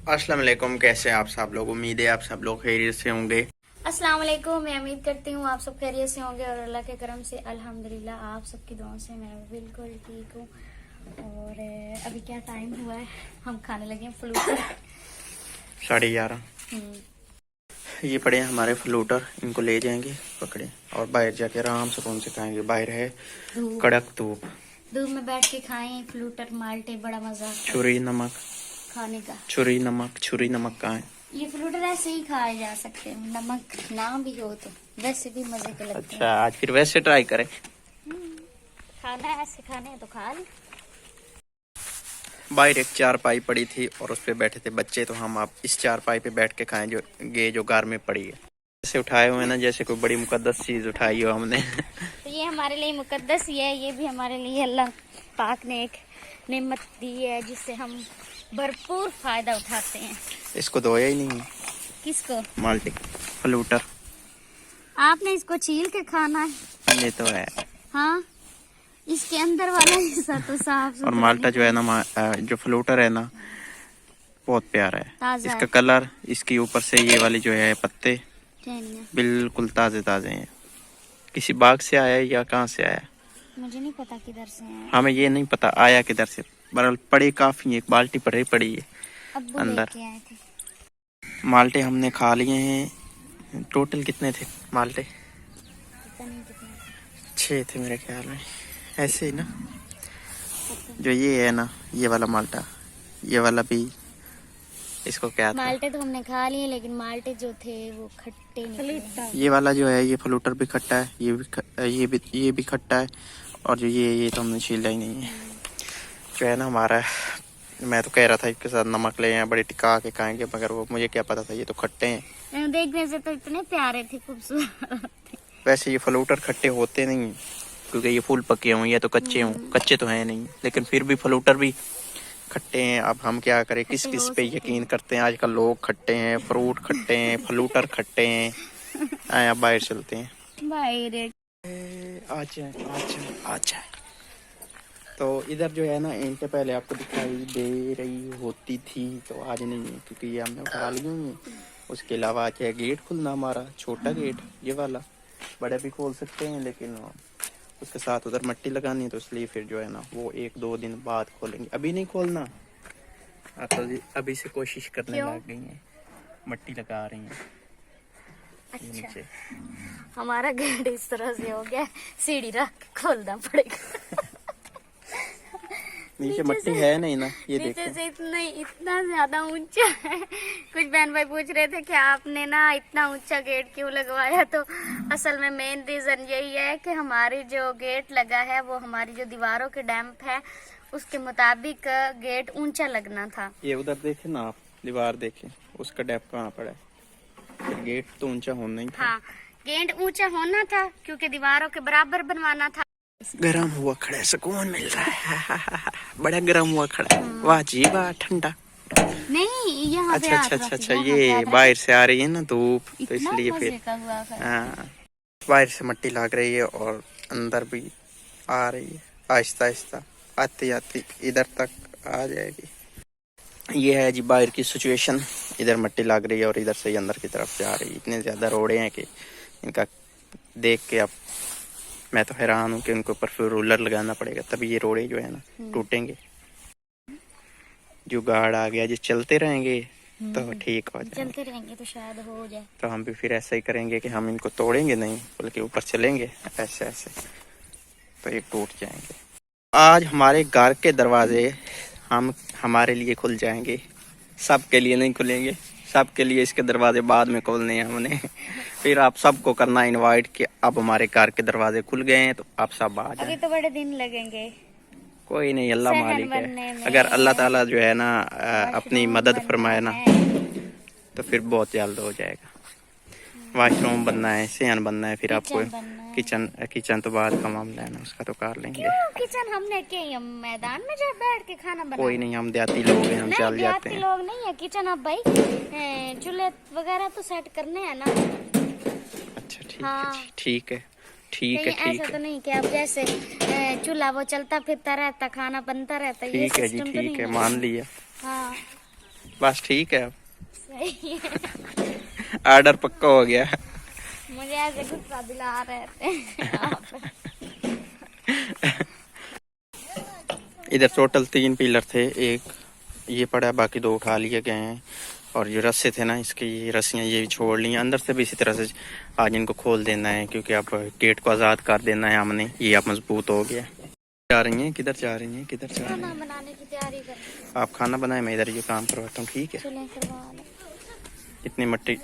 अस्सलाम वालेकुम। कैसे हैं आप सब लोग? उम्मीद है आप सब लोग खैरियत से होंगे। अस्सलाम वालेकुम। मैं उम्मीद करती हूँ आप सब खैरियत से होंगे और अल्लाह के करम से अल्हम्दुलिल्लाह आप सबकी दुआओं से मैं बिल्कुल ठीक हूँ। और अभी क्या टाइम हुआ है, हम खाने लगे हैं फ्लूटर। 11:30। ये पड़े हैं हमारे फ्लूटर, इनको ले जाएंगे पकड़े और बाहर जाके आराम सुकून से खाएंगे। बाहर है कड़क धूप, धूप में बैठ के खाएं फ्लूटर माल्टे, बड़ा मजा आता है छुरी नमक खाने का। छुरी नमक कहाँ है? ये फ्लूटर ऐसे ही खाए जा सकते हैं, नमक ना भी हो तो वैसे भी मजे के लगते अच्छा, आज फिर वैसे ट्राई करें। खाना है ऐसे, खाने हैं तो खा ले। बाहर एक चारपाई पड़ी थी और उस पे बैठे थे बच्चे, तो हम अब इस चारपाई पे बैठ के खाएंगे जो घर में पड़ी है। ऐसे उठाए हुए ना जैसे कोई बड़ी मुकद्दस चीज उठाई हो हमने। तो ये हमारे लिए मुकद्दस ही है, ये भी हमारे लिए अल्लाह पाक ने एक नेमत दी है जिससे हम भरपूर फायदा उठाते हैं। इसको धोया ही नहीं है। किसको? Multi flutter. आपने इसको छील के खाना है। ये तो है। हाँ, इसके अंदर वाला हिस्सा तो साफ और माल्टा जो है ना, जो फ्लूटर है ना, बहुत प्यारा है। ताजा इसका है। कलर, इसके ऊपर से ये वाली जो है पत्ते टहनियाँ। बिल्कुल ताजे ताजे हैं। किसी बाग से आया है या कहाँ से आया है मुझे नहीं पता किधर से है। हमें ये नहीं पता आया किधर से। बरल पड़े काफी, एक बाल्टी पड़ी है अब्बू अंदर। लेके आए थे। माल्टे हमने खा लिए हैं। टोटल कितने थे माल्टे? पता नहीं कितने। 6 थे मेरे ख्याल में, ऐसे ही ना। जो ये है ना, ये वाला माल्टा, ये वाला भी, इसको क्या था? माल्टे तो हमने खा लिए, लेकिन माल्टे जो थे वो खट्टे निकले। ये वाला जो है ये फ्लूटर भी खट्टा है, ये भी खट्टा है। और जो ये तो हमने छीला ही नहीं है। जो है ना हमारा, मैं तो कह रहा था इसके साथ नमक ले आए, बड़े टिका के खाएंगे, मगर वो मुझे क्या पता था ये तो खट्टे हैं। देखने से तो इतने प्यारे थे, खूबसूरत थे। वैसे ये फ्लूटर खट्टे होते नहीं हैं, क्योंकि ये फूल पके हों या तो कच्चे हों। कच्चे तो हैं नहीं, लेकिन फिर भी फ्लूटर भी खट्टे हैं। अब हम क्या करें, किस किस पे यकीन करते हैं? आजकल लोग खट्टे हैं, फ्रूट खट्टे हैं, फ्लूटर खट्टे हैं। आए अब बाहर चलते हैं। बाहर अच्छा। तो इधर जो है ना, इनके पहले आपको दिखाई दे रही होती थी, तो आज नहीं है क्योंकि ये हमने उठा ली हुई है। उसके अलावा आज है गेट खुलना, हमारा छोटा गेट ये वाला। बड़े भी खोल सकते हैं, लेकिन उसके साथ उधर मिट्टी लगानी है, तो इसलिए फिर जो है ना वो 1-2 दिन बाद खोलेंगे, अभी नहीं खोलना। तो अभी से कोशिश करने लग गई हैं, मिट्टी लगा रही हैं। अच्छा, हमारा गेट इस तरह से हो गया, सीढ़ी रख के खोलना पड़ेगा। नीचे मिट्टी है नहीं ना, ये देखो। नीचे से इतना ज्यादा ऊंचा है। कुछ बहन भाई पूछ रहे थे कि आपने ना इतना ऊंचा गेट क्यों लगवाया, तो असल में मेन रीजन यही है कि हमारी जो गेट लगा है वो हमारी जो दीवारों के डैम्प है उसके मुताबिक गेट ऊंचा लगना था। ये उधर देखे ना आप, दीवार देखे, उसका डेप्थ कहाँ पड़ा है। फिर गेट तो ऊंचा होना ही था। हाँ, गेट ऊंचा होना था क्योंकि दीवारों के बराबर बनवाना था। गरम हुआ खड़ा है, सुकून मिल रहा है। बड़ा गरम हुआ खड़ा है। वाह जी वाह, ठंडा नहीं, यहाँ अच्छा, ये बाहर से आ रही है ना धूप, तो इसलिए फिर हुआ हाँ, बाहर से मिट्टी लग रही है और अंदर भी आ रही है। आहिस्ता आहिस्ता आती आती इधर तक आ जाएगी। ये है जी बाहर की सिचुएशन। इधर मिट्टी लग रही है और इधर से अंदर की तरफ जा रही है। इतने ज्यादा रोड़े हैं कि इनका देख के अब मैं तो हैरान हूँ कि उनको ऊपर फिर रोलर लगाना पड़ेगा, तभी ये रोड़े जो है ना टूटेंगे। जो गाड़ आ गया, जिस चलते रहेंगे तो ठीक हो जाए। चलते रहेंगे तो शायद हो जाए। तो हम भी फिर ऐसा ही करेंगे कि हम इनको तोड़ेंगे नहीं, बल्कि ऊपर चलेंगे ऐसे ऐसे, तो ये टूट जाएंगे। आज हमारे घर के दरवाजे हमारे लिए खुल जाएंगे, सबके लिए नहीं खुलेंगे। सबके लिए इसके दरवाजे बाद में खोलने हैं हमने। फिर आप सबको करना इनवाइट कि अब हमारे घर के दरवाजे खुल गए हैं, तो आप सब आ जाएं। अभी तो बड़े दिन लगेंगे। कोई नहीं, अल्लाह सहन मालिक है। बनने में। अगर अल्लाह ताला जो है ना अपनी मदद फरमाए ना, है। तो फिर बहुत जल्द हो जाएगा। वॉशरूम बनना है, सहन बनना है, फिर आपको किचन तो बाद का मामला है ना, उसका तो कर लेंगे। क्यों किचन हमने के हम मैदान में जब बैठ के खाना बना? कोई नहीं, हम देहाती लोग हैं, हम चल जाते हैं। लोग नहीं है किचन। अब भाई चूल्हे वगैरह तो सेट करने हैं ना। अच्छा ठीक हाँ। है, ठीक है, ठीक है, ऐसा तो नहीं कि अब जैसे चूल्हा वो चलता फिरता रहता, खाना बनता रहता, ये ठीक है जी, सिस्टम तो ठीक नहीं है, मान लिया। हाँ, बस ठीक है, सही है। ऑर्डर पक्का हो गया। मुझे ऐसे गुस्सा दिला रहे थे आप। इधर टोटल 3 पिलर थे, एक ये पड़ा, बाकी 2 उठा लिए गए हैं। और जो रस्से थे ना इसकी, ये रस्सियाँ ये भी छोड़ ली हैं। अंदर से भी इसी तरह से आज इनको खोल देना है, क्योंकि अब गेट को आज़ाद कर देना है हमने। ये अब मजबूत हो गया। जा रही हैं किधर जा रही हैं, किधर जा रही खाना हैं? बनाने की तैयारी कर। आप खाना बनाए, मैं इधर ये काम करवाता हूँ, ठीक है? चलें करवा लो। इतनी मिट्टी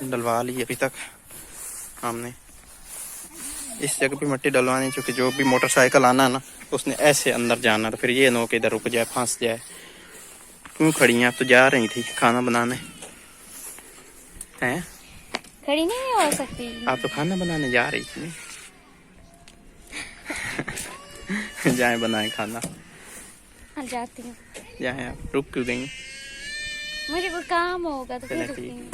डलवा ली अभी तक हमने। इस जगह पे मिट्टी डलवानी, चूँकि जो भी मोटरसाइकिल आना है ना उसने ऐसे अंदर जाना, तो फिर ये नो के इधर रुक जाए, फंस जाए। क्यों खड़ी हैं आप? तो जा रही थी खाना बनाने हैं। खड़ी नहीं हो सकती। आप तो खाना बनाने जा रही थी। जाए बनाए खाना। जाती हूँ। जाए, आप रुक क्यों गई? मुझे कोई काम होगा तो फिर चलो रुकती ठीक। हूँ।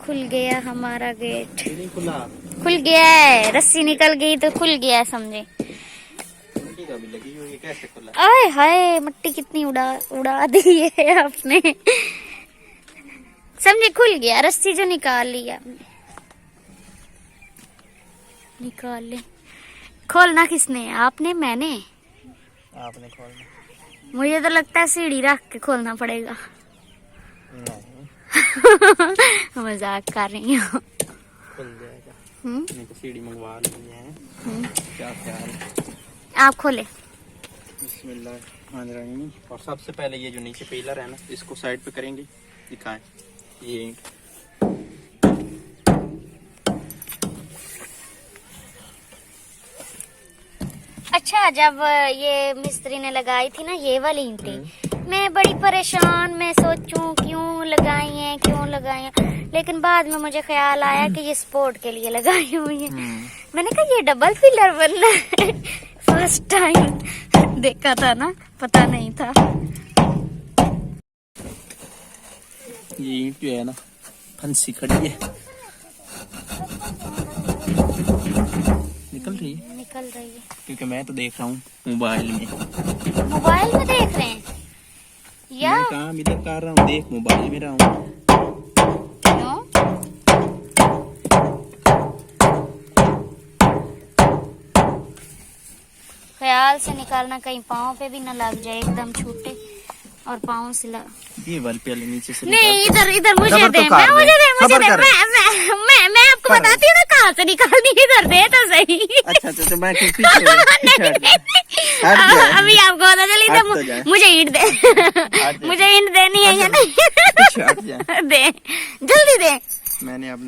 खुल गया हमारा गेट। नहीं खुला। खुल गया है, रस्सी निकल गई तो खुल गया समझे। मिट्टी का भी लगी हुई है, कैसे खुला? आए हाय, मिट्टी कितनी उड़ा दी है आपने। समझे खुल गया, रस्सी जो निकाल लिया निकाल ले। खोलना किसने, आपने? मैंने? आपने खोलना। मुझे तो लगता है सीढ़ी रख के खोलना पड़ेगा। नहीं, मजाक कर रही हूँ। खुल जाएगा। हम्म, तो सीढ़ी मंगवा ली है। क्या ख्याल? आप खोले। बिस्मिल्लाहिर्रहमानिर्रहीम। और सबसे पहले ये जो नीचे पिलर है ना, इसको साइड पे करेंगे। दिखाएं ये ईंट। अच्छा, जब ये मिस्त्री ने लगाई थी ना ये वाली ईंटें, मैं बड़ी परेशान, मैं सोचूं क्यों लगाई हैं, क्यों लगाई हैं। लेकिन बाद में मुझे ख्याल आया कि ये सपोर्ट के लिए लगाई हुई है। मैंने कहा ये डबल पिलर बनना है। फर्स्ट टाइम देखा था ना, पता नहीं था। ये ईंट जो है ना फंसी खड़ी है, निकल रही है। निकल रही है। क्योंकि मैं तो देख रहा हूँ मोबाइल में। मोबाइल में देख रहे हैं या मैं काम इधर कर रहा हूँ, देख मोबाइल में रहा हूँ। क्यों? ख्याल से निकालना, कहीं पाँव पे भी न लग जाए, एकदम छूटे और पाँव से लग। ये वाल पहले नीचे से नहीं, इधर इधर मुझे सबर दे, तो कर मैं ले, मुझे दे, मुझे सबर दे। कर। मैं आपको कर। बताती हूँ ना कहाँ से निकालनी, इधर दे तो सही। अच्छा तो मैं क्यों पीछे हूँ? हट जा। अभी आपको पता चली हट तो जा। तो मुझे ईंट दे। जा। मुझे ईंट देनी है या पीछे हट जा। नहीं? दे, जल्दी दे। मैंने काम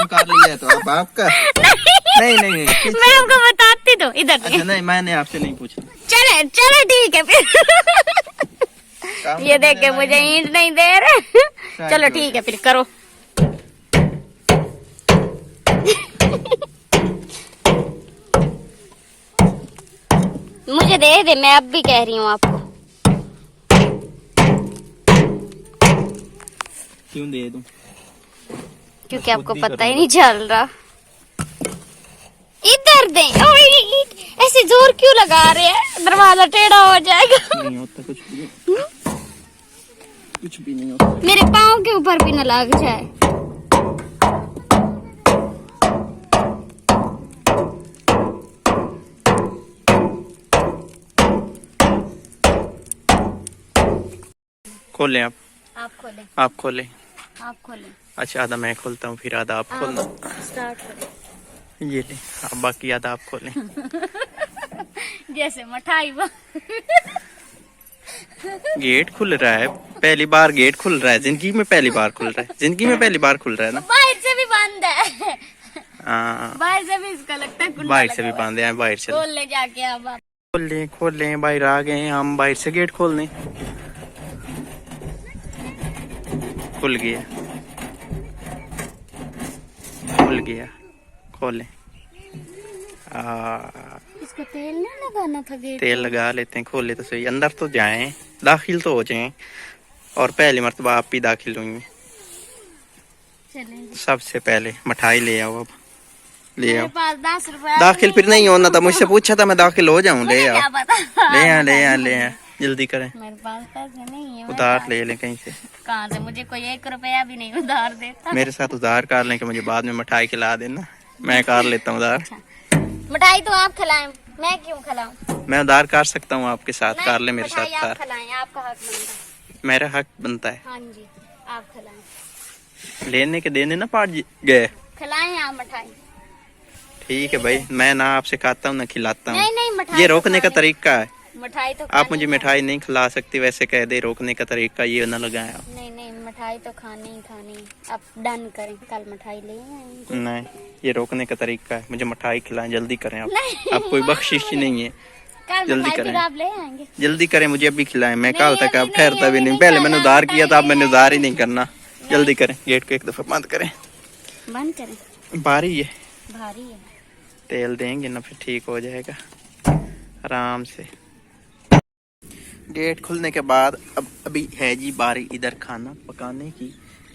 कर लिया, तो अब आपका। नहीं नहीं पीछे। मैं आपको बताती तो, इधर दे। अच्छा नहीं, मैंने आपसे नहीं पूछा। चले चले ठीक है फिर। काम ये देख के करने मुझे वाली ईंट नहीं दे रहे। चलो हो ठीक है फिर करो। मुझे दे दे, मैं अब भी कह रही हूँ आपको। क्यों दे दूं? क्योंकि आपको खुद ही पता ही करूंगा। नहीं चल रहा। इधर दे। ऐसे जोर क्यों लगा रहे हैं, दरवाजा टेढ़ा हो जाएगा। नहीं होता कुछ भी, कुछ भी नहीं होता। मेरे पाँव के ऊपर भी न लग जाए। खोलें आप खोलें। आप खोलें। आप खोलें। अच्छा, आधा मैं खोलता हूँ, फिर आधा आप खोलना। स्टार्ट करें। ये ले, अब बाकी आधा आप खोलें। जैसे मिठाई गेट खुल रहा है, पहली बार गेट खुल रहा है, जिंदगी में पहली बार खुल रहा है, जिंदगी में पहली बार खुल रहा है ना। बाहर से भी बंद है। हाँ, बाहर से भी इसका लगता है कुंडा बाहर से लगा भी हुआ है। बांधे हैं, बाहर से खोल ले जाके अब आप। खोल लें, बाहर आ गए हैं हम, बाहर से गेट खोलने। खुल गया, खुल गया, खोलें। इसको तेल नहीं लगाना था गेट? तेल लगा लेते हैं, खोले तो सही, अंदर तो जाएं, दाखिल तो हो जाएं। और पहली मर्तबा आप भी दाखिल हुई हैं। चलें। सबसे पहले मिठाई ले आओ अब। ले आओ। मेरे पास 10 रुपया दाखिल फिर नहीं होना था, मुझसे पूछा था मैं दाखिल हो जाऊं। ले आओ क्या पता। ले आ जल्दी करें। मेरे पास पैसे नहीं है। उधार ले लें कहीं से। कहाँ से? मुझे कोई 1 रुपया भी नहीं उधार देता। मेरे साथ उधार कर लें कि मुझे बाद में मिठाई खिला देना, मैं कर लेता हूँ उधार। मिठाई तो आप खिलाएं, मैं क्यों खिलाऊं? मैं उधार कर सकता हूँ आपके साथ, नहीं, कर ले मेरे साथ मिठाई आप उधार। खिलाएं, आपका हक बनता है। मेरा हक बनता है। हाँ जी, आप खिलाएं। लेने के देने ना पाट गए। खिलाएं आप मिठाई। ठीक है भाई, मैं ना आपसे खाता हूँ ना खिलाता हूँ। नहीं मिठाई ये तो रोकने का खानी। तरीका है। मिठाई तो आप मुझे खानी है। मिठाई नहीं खिला सकती, वैसे कह दे रोकने का तरीका ये ना लगाए आप। नहीं मिठाई तो खानी ही खानी। आप डन करें, कल मिठाई ले आएंगे। नहीं, ये रोकने का तरीका है। मुझे मिठाई खिलाएं, जल्दी करें आप। नहीं, आप कोई बख्शिश ही नहीं है। कल जल्दी मिठाई करें। फिर आप ले आएंगे। जल्दी करें, मुझे अभी खिलाएं। मैं नहीं, कल तक अभी अब नहीं, ठहरता भी अभी नहीं। नहीं पहले मैंने करना, उधार किया था, अब मैंने मिठाई उधार ही नहीं करना। जल्दी करें, गेट को एक दफा बंद करें। बंद करें, बारी है, भारी है। तेल देंगे ना फिर ठीक हो जाएगा आराम से। गेट खुलने के बाद अब अभी है जी बारी इधर खाना पकाने की।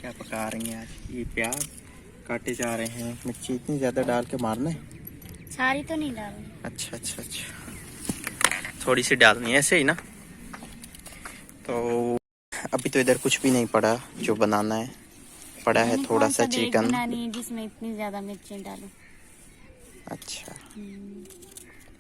क्या पका रही हैं आज? ये प्याज काटे जा रहे हैं। मिर्ची इतनी ज्यादा डाल के मारना है? सारी तो नहीं डालनी। अच्छा, थोड़ी सी डालनी है ऐसे ही ना। तो अभी तो इधर कुछ भी नहीं पड़ा जो बनाना है। पड़ा है मैंने थोड़ा कौन सा डिश चिकन। बनानी है जिसमें इतनी ज्यादा मिर्चें डालूं। अच्छा,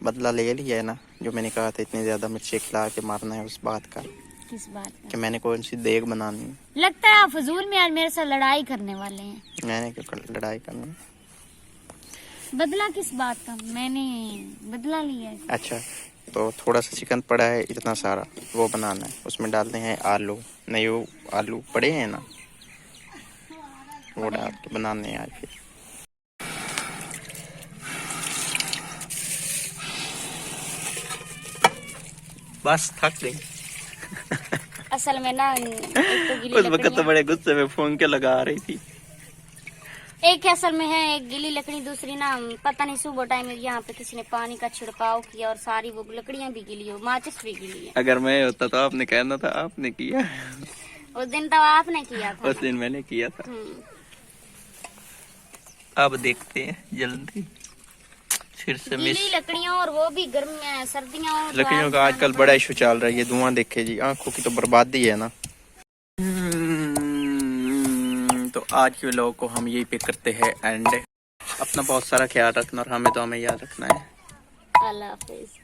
बदला ले लिया है ना जो मैंने कहा था इतनी ज्यादा मिर्ची खिला के मारना है, उस बात का। किस बात का? कि मैंने कौन सी देग बनानी है। लगता है आप फजूल में आज मेरे साथ लड़ाई करने वाले हैं। मैंने क्यों लड़ाई करनी है? बदला किस बात का? मैंने बदला लिया है। अच्छा, तो थोड़ा सा चिकन पड़ा है इतना सारा, वो बनाना है। उसमें डालने हैं आलू। नहीं, वो आलू पड़े हैं ना, वो डाल के बनाने हैं आज फिर। बस थक गई। असल में ना एक तो गिली उस वक्त तो लकड़ियाँ- बड़े गुस्से में फोन के लगा रही थी। एक असल में है, एक गीली लकड़ी, दूसरी ना पता नहीं सुबह टाइम यहाँ पे किसी ने पानी का छिड़काव किया और सारी वो लकड़ियाँ भी गिली हो, माचिस भी गिली है। अगर मैं होता तो आपने कहना था, आपने किया। उस दिन तो आपने किया था। उस दिन मैंने किया था। अब देखते हैं जल्दी फिर से मिस। गीली लकड़ियाँ और वो भी गर्म सर्दियाँ और लकड़ियों का आजकल बड़ा इशू चल रहा है। ये धुआं देखे जी, आंखों की तो बर्बादी है ना। तो आज के व्लॉग को हम यही पे करते हैं एंड। अपना बहुत सारा ख्याल रखना और हमें तो हमें याद रखना है। अल्लाह हाफिज।